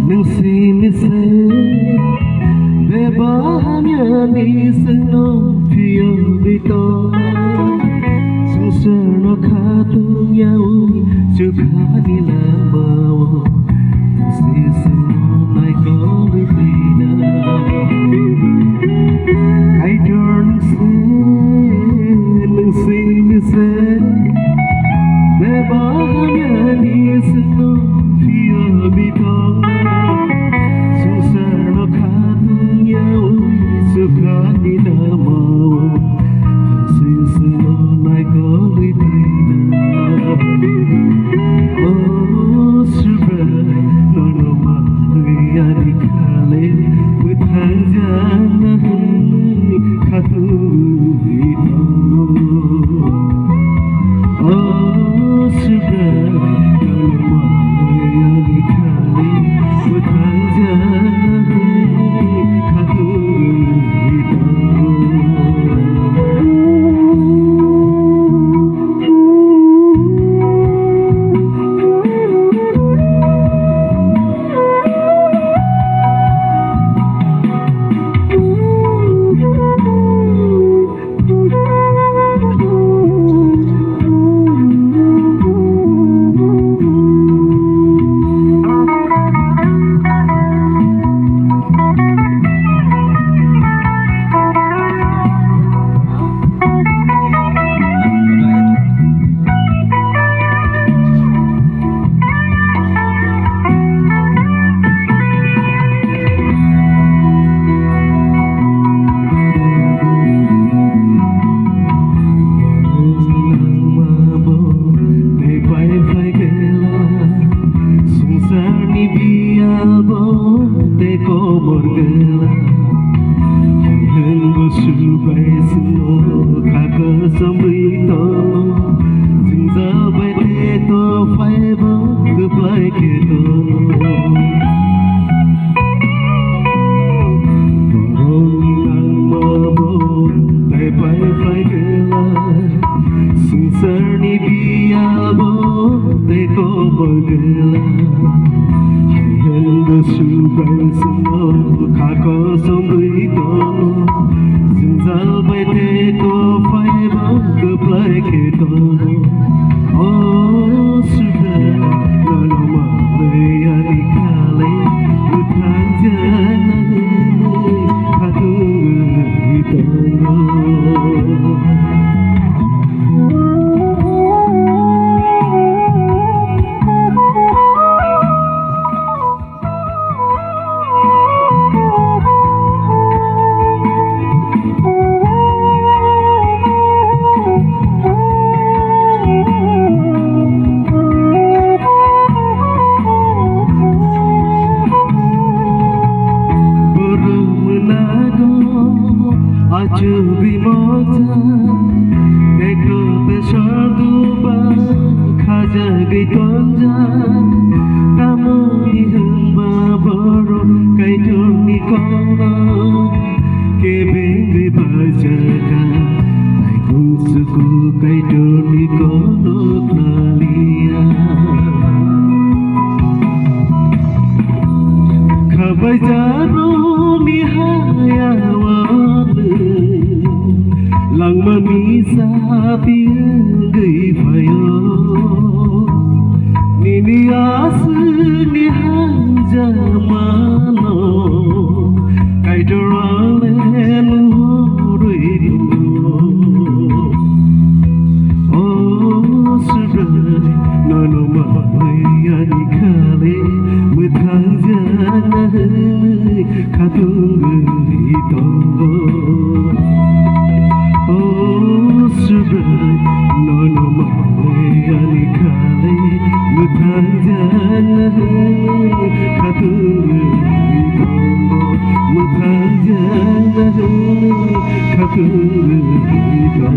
nâng si mi se về ba nhà đi sân nó phía bên to sung sờ nó khá tương nhau chưa khá đi làm bao si sân nó lại có được gì nào I don't see nâng si mi se về ba nhà đi sân nó phía bên to Sukani damau, sisno nai koli tina. Oh, subai, nono mahui adi kale, muthang jana khatu ito. Oh, subai, nono mahui adi kale, muthang jana khatu. Lặng mà mi xa tiếng gửi phải Nini asu ni hanja mano Kai dorale nuhuri Oh surai nono mahai ani kale Muthang jana katung ito Nono mahai ani kale muthang jana khatung ito muthang jana khatung ito.